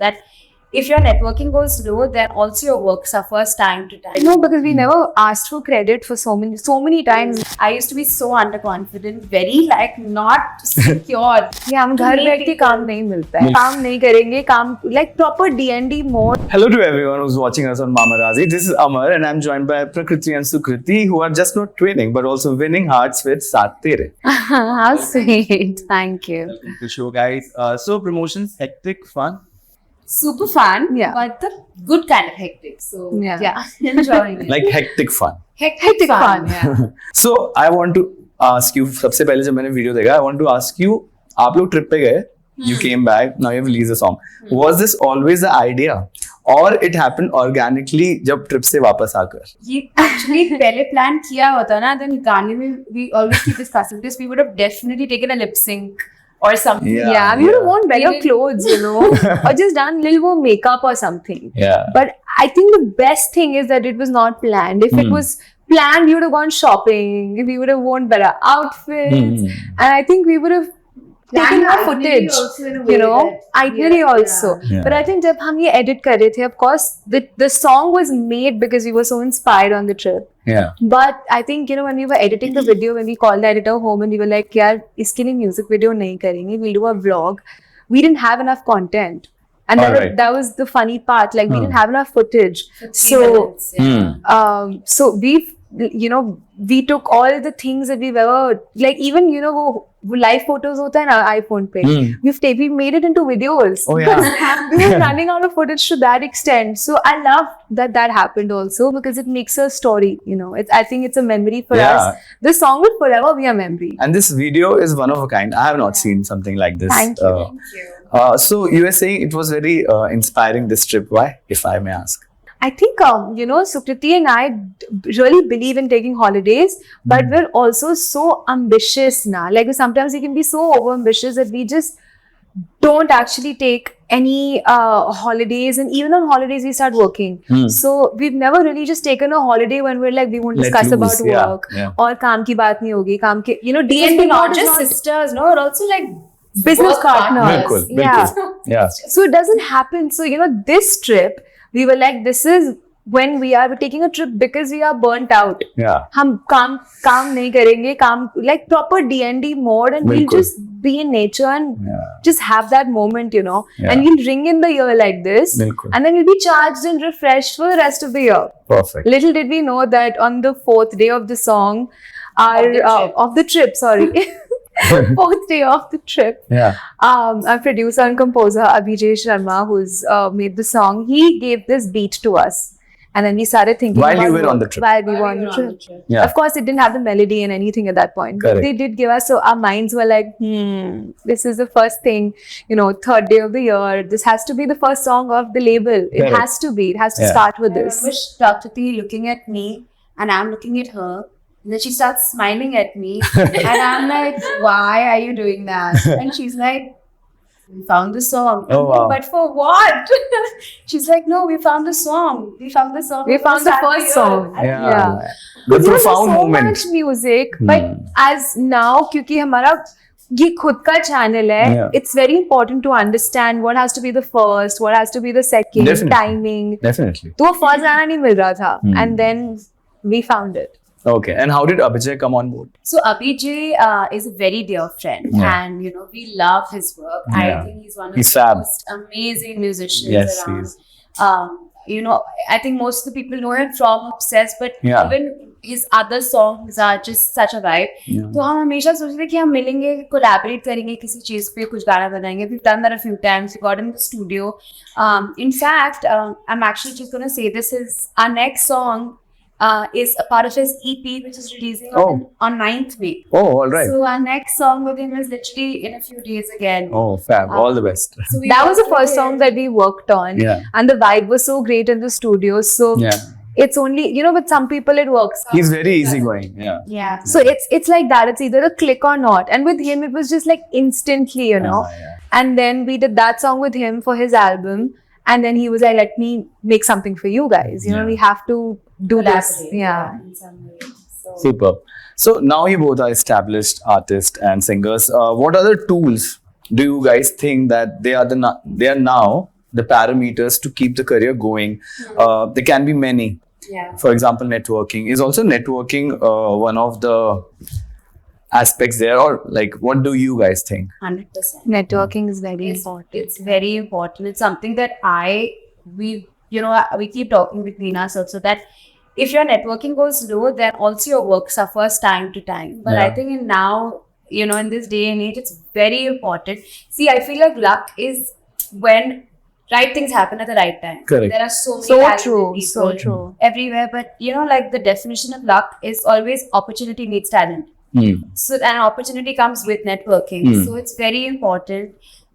that if your networking goes low, then also your work suffers time to time. No, because we never asked for credit for so many times. I used to be so underconfident, very like not secure. कि हम घर बैठ के काम नहीं मिलता है, काम नहीं करेंगे, काम like proper D&D mode. Hello to everyone who's watching us on Mamarazi. This is Amar and I'm joined by Prakriti and Sukriti who are just not twinning but also winning hearts with Saath Tere. How sweet. Thank you. Welcome to the show, guys. So promotions, hectic, fun? Super fun, Yeah. but the good kind of hectic. So Yeah. enjoying it. Like hectic fun. hectic fun. Yeah. So I want to ask you, सबसे पहले जब मैंने video देखा, I want to ask you, आप लोग trip पे गए, you came back, now you have released a song. Was this always the idea? Or it happened organically जब ट्रिप से वापस आकर? ये actually पहले plan किया होता ना, then गाने में we always keep discussing this. We would have definitely taken a lip sync or something. Yeah, we would have worn better clothes, you know, or just done a little more makeup or something. Yeah. But I think the best thing is that it was not planned. If it was planned, we would have gone shopping. We would have worn better outfits, and I think we would have taken more footage. You know, itinerary also. Yeah. But I think जब हम ये edit कर रहे थे, of course, the song was made because we were so inspired on the trip. Yeah. But I think, you know, when we were editing the video, when we called the editor home and we were like, यार इसके लिए music video नहीं करेंगे, we'll do a vlog. We didn't have enough content. And Alright. that was the funny part. Like, we didn't have enough footage. So, so we took all the things that we've ever, like, even, you know, वो live photos होता है ना iPhone पे. We made it into videos. Oh, yeah. We were running out of footage to that extent. So I love that happened also because it makes a story, you know. I think it's a memory for Yeah. us. This song will forever be a memory. And this video is one of a kind. I have not seen something like this. Thank you. Thank you. So you were saying it was very inspiring, this trip. Why, if I may ask? I think, you know, Sukriti and I really believe in taking holidays, but we're also so ambitious now. Like, sometimes we can be so over-ambitious that we just don't actually take any holidays. And even on holidays, we start working. So we've never really just taken a holiday when we're like, we won't Let discuss about loose, yeah, work. yeah. Or kaam ki baat nahi hogi. Kaam ke, you know, Because D&D we're not mode is just sisters, no, we're also like business work partners. Bilkul, Yeah. bilkul. Yeah. So it doesn't happen. So, you know, this trip, we were like, this is when we're taking a trip because we are burnt out. Yeah. हम काम नहीं करेंगे, काम like proper D&D mode, and we'll बिल्कुल. just be in nature and Yeah. just have that moment, you know. Yeah. And we'll ring in the year like this, बिल्कुल. and then we'll be charged and refreshed for the rest of the year. Perfect. Little did we know that on the 4th day of the song, of the trip, sorry. 4th day of the trip, Yeah. our producer and composer Abhijay Sharma, who's made the song, he gave this beat to us, and then we started thinking While you about were on what- the trip. While we were on the trip. Yeah. Of course, it didn't have the melody and anything at that point. But Correct. they did give us, so our minds were like, this is the first thing, you know, 3rd day of the year. This has to be the first song of the label. It Correct. has to be. It has to Yeah. start with I this. remember Prakriti looking at me and I'm looking at her. And then she starts smiling at me and I'm like, why are you doing that? And she's like, we found the song. Oh, wow. But for what? She's like, no, we found the song. We found the song. We found the Start first year." song. Yeah. Yeah. The There's profound so moment. much music, but as now, क्योंकि हमारा ये खुद का channel है, Yeah. it's very important to understand what has to be the first, what has to be the second, Definitely. timing. Definitely. तो वो first गाना नहीं मिल रहा था, and then we found it. Okay. And how did Abhijay come on board? So Abhijay is a very dear friend, Yeah. and you know we love his work. I Yeah. think he's one of He's the fab. most amazing musicians Yes, he around. is. You know, I think most of the people know him from Obsessed, but Yeah. even his other songs are just such a vibe. Yeah. तो हम हमेशा सोचते थे कि हम मिलेंगे, collaborate करेंगे किसी चीज़ पे, कुछ गाना बनाएंगे. We've done that a few times. We got in the studio. In fact, I'm actually just going to say this is our next song. Is a part of his EP, which is releasing on 9th May. Oh, all right. So our next song with him is literally in a few days again. Oh, fab. All the best. So we That was the worked first with song him. that we worked on, Yeah. and the vibe was so great in the studio. So Yeah. it's only, you know, with some people it works. He's very easygoing. Yeah. Yeah. So it's like that. It's either a click or not. And with him, it was just like instantly, you know. Yeah. And then we did that song with him for his album. And then he was like, let me make something for you guys. You know, Yeah. we have to do this. Collaborate, Yeah. in some way. So Superb. So now you both are established artists and singers. What other tools do you guys think that they are now the parameters to keep the career going. There can be many. Yeah. For example, networking is also networking one of the aspects there, or like, what do you guys think? 100%. Networking is very It's, important. it's very important. It's something that we keep talking between us also, that if your networking goes low, then also your work suffers time to time. But I Yeah. think now, in this day and age, it's very important. See, I feel like luck is when right things happen at the right time. Correct. There are so many So talented true, so people true. everywhere, but like the definition of luck is always opportunity meets talent. So an opportunity comes with networking. So it's very important.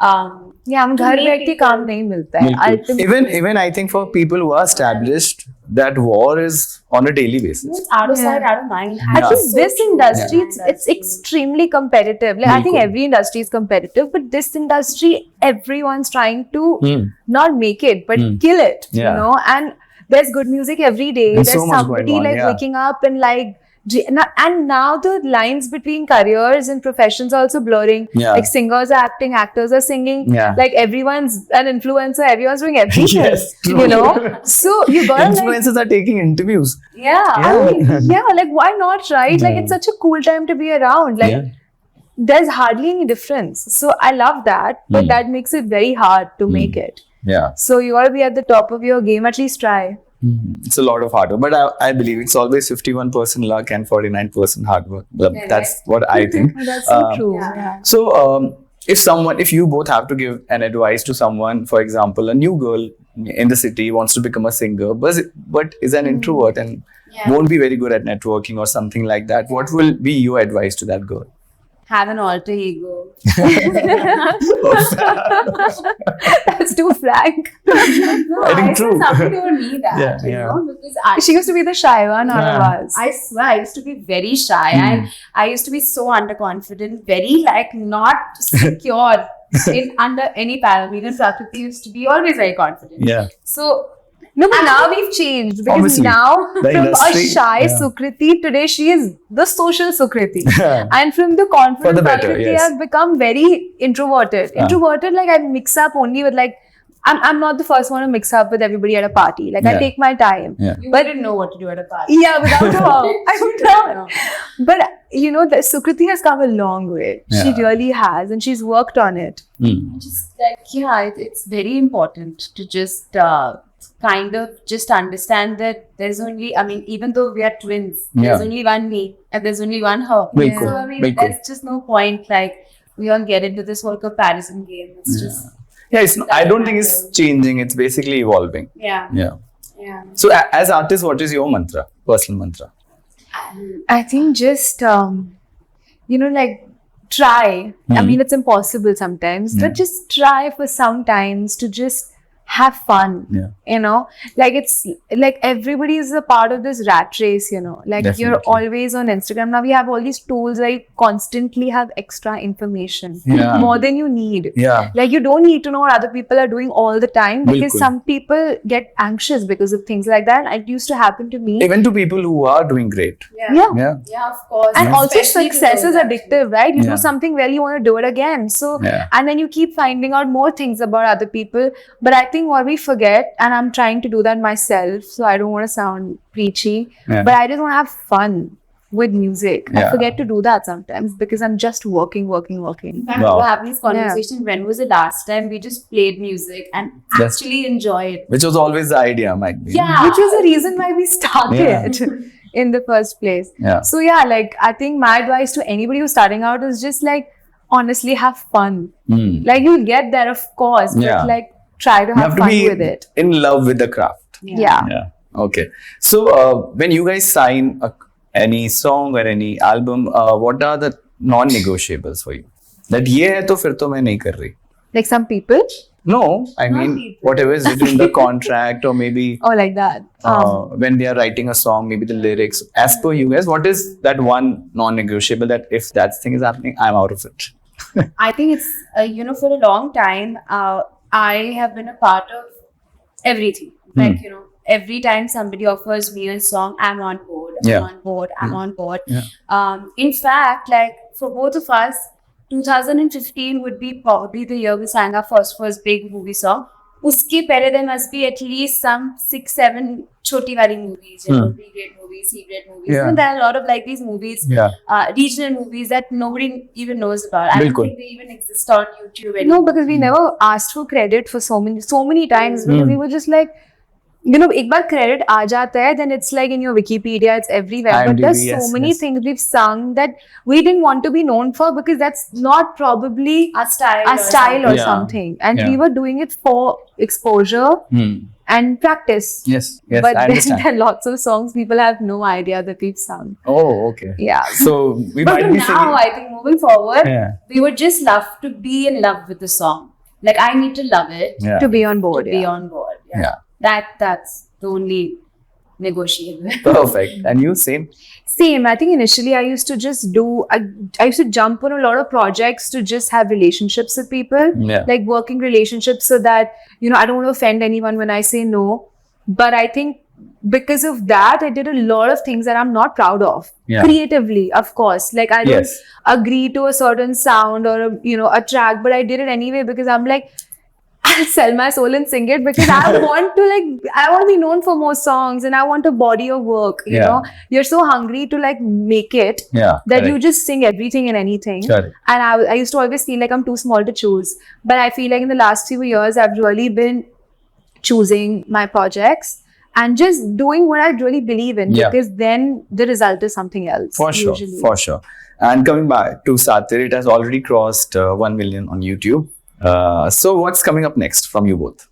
Yeah, हम To घर make बैठ के people- काम नहीं मिलता है. बिल्कुल. Ultimately, Even I think for people who are established, that war is on a daily basis. It's out of sight, Yeah. out of mind. I Yeah. think So this true. industry, Yeah. it's extremely competitive. Like I think Bilkul. every industry is competitive, but this industry, everyone's trying to not make it, but kill it. Yeah. And there's good music every day. There's There's so much going somebody on, like yeah. waking up and like. And now the lines between careers and professions are also blurring. Yeah. Like singers are acting, actors are singing. Yeah. Like everyone's an influencer, everyone's doing everything. Yes, true. So you gotta like, Influencers are taking interviews. Yeah. I mean, yeah, like why not, right? Like Yeah. it's such a cool time to be around. Like Yeah. there's hardly any difference. So I love that, but that makes it very hard to make it. Yeah. So you gotta be at the top of your game. At least try. It's a lot of hard work, but I believe it's always 51% luck and 49% hard work. That's what I think. That's so true. yeah. So, if you both have to give an advice to someone, for example, a new girl in the city wants to become a singer, but is an introvert and Yeah. won't be very good at networking or something like that, what will be your advice to that girl? Have an alter ego. That's too frank. No, I think true. Somebody told me that. Yeah, you yeah. know, because She used to be the shy one out of Yeah. us. I swear, I used to be very shy. I used to be so underconfident, very like not secure under any parameter. Prakriti used to be always very confident. Yeah. So No, but now we've changed because Obviously. now The from industry, a shy yeah. Sukriti, today she is the social Sukriti. Yeah. And from the For confident the better, Prakriti, yes. I've become very introverted. Yeah. Introverted, like I mix up only with like, I'm not the first one to mix up with everybody at a party. Like I Yeah. take my time. Yeah. you wouldn't know what to do at a party. Yeah, without her. I would No. not. But the Sukriti has come a long way. She Yeah. really has, and she's worked on it. Just like it's very important to just kind of just understand that there's only, I mean, even though we are twins, there's Yeah. only one me and there's only one her. Bilkul, So I mean, bilkul. there's just no point like we all get into this whole comparison game. It's just I don't think it's changing. It's basically evolving. yeah. Yeah. So, as artists, what is your mantra, personal mantra? I think just like try. I mean, it's impossible sometimes, but just try for some times to just have fun. Yeah. Like it's like everybody is a part of this rat race. Like you're Definitely. always on Instagram now. We have all these tools where you constantly have extra information, Yeah. more than you need. Yeah. Like you don't need to know what other people are doing all the time because Bilkul. some people get anxious because of things like that. It used to happen to me. Even to people who are doing great. Yeah. Yeah. Yeah, of course. And also Especially to success those is addictive, right? You Yeah. do something well, you want to do it again. So, Yeah. and then you keep finding out more things about other people. But I think what we forget, and I'm trying to do that myself, so I don't want to sound preachy, Yeah. but I just want to have fun with music. I Yeah. forget to do that sometimes because I'm just working. In fact, Wow. we were having this conversation. When was the last time we just played music and Yes. actually enjoyed? Which was always the idea, might be. Yeah. Which was the reason why we started in the first place. Yeah. So yeah, like I think my advice to anybody who's starting out is just like honestly have fun. Like you'll get there, of course, but Yeah. like try to You have have to fun be with it. in love with the craft. Yeah. Yeah. Okay. So, when you guys sign any song or any album, what are the non-negotiables for you? That ये है तो फिर तो मैं नहीं कर रही. Like some people, No, I mean people. whatever is written in the contract, or maybe or like that. when they are writing a song, maybe the lyrics. As per you guys, what is that one non-negotiable that if that thing is happening, I'm out of it? I think it's, for a long time, I have been a part of everything. Like, every time somebody offers me a song, I'm on board. Yeah. I'm on board. Yeah. In fact, like for both of us, 2015 would be probably the year we sang our first big movie song. उसके पहले there must be at least some 6-7 छोटी वाली movies, you know, B-grade movies, C-grade movies. Yeah. You know, there are a lot of like these movies, Yeah. regional movies that nobody even knows about. I don't बिल्कुल. think they even exist on YouTube anymore. No, because we never asked for credit for so many times because we were just like, you know, एक बार credit आ जाता है, then it's like in your Wikipedia, it's everywhere. But IMDb, there's so yes, many yes. things we've sung that we didn't want to be known for because that's not probably Our style. our style or Yeah. something. And Yeah. we were doing it for exposure and practice. Yes, yes, But I then understand. there are lots of songs people have no idea that we've sung. Oh, okay. Yeah. So we But might be now, singing. I think moving forward, Yeah. we would just love to be in love with the song. Like I need to love it Yeah. To be on board. to be yeah. on board. Yeah. That's the only negotiable. Perfect. And you, same? Same. I think initially I used to just do, I used to jump on a lot of projects to just have relationships with people, Yeah. like working relationships so that, you know, I don't want to offend anyone when I say no. But I think because of that, I did a lot of things that I'm not proud of. Yeah. Creatively, of course. Like I don't Yes. agree to a certain sound or, you know, a track, but I did it anyway because I'm like, I'll sell my soul and sing it because I want to I want to be known for more songs and I want a body of work, you Yeah. know. You're so hungry to like make it Yeah. that you correct. just sing everything and anything. Correct. And I used to always feel like I'm too small to choose. But I feel like in the last few years, I've really been choosing my projects and just doing what I really believe in Yeah. because then the result is something else. For sure, usually. for sure. And coming back to Satir, it has already crossed 1 million on YouTube. So what's coming up next from you both?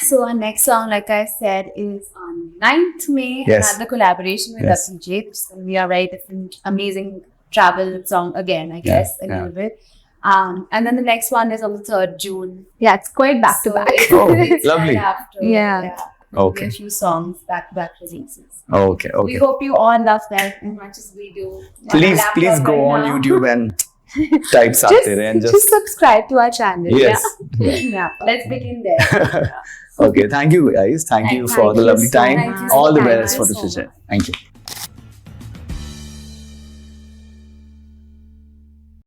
So our next song, like I said, is on 9th May. Yes. Another collaboration with Yes. WJ. It's going to be a very different, amazing travel song again, I guess, a yeah. little bit. And then the next one is on the 3rd June. Yeah, it's quite back to So back. it's- Oh, it's right lovely. after, Yeah. There'll be Okay. A few songs back-to-back releases. Okay, We okay. hope you all love that as much as we do. My Please, laptop please go right on now. YouTube and type Satir and just subscribe to our channel. Yes. Yeah, let's begin there. Okay, thank you guys. Thank you for Thank the you lovely so time. much. All the Thank best you for the so future. much. Thank you.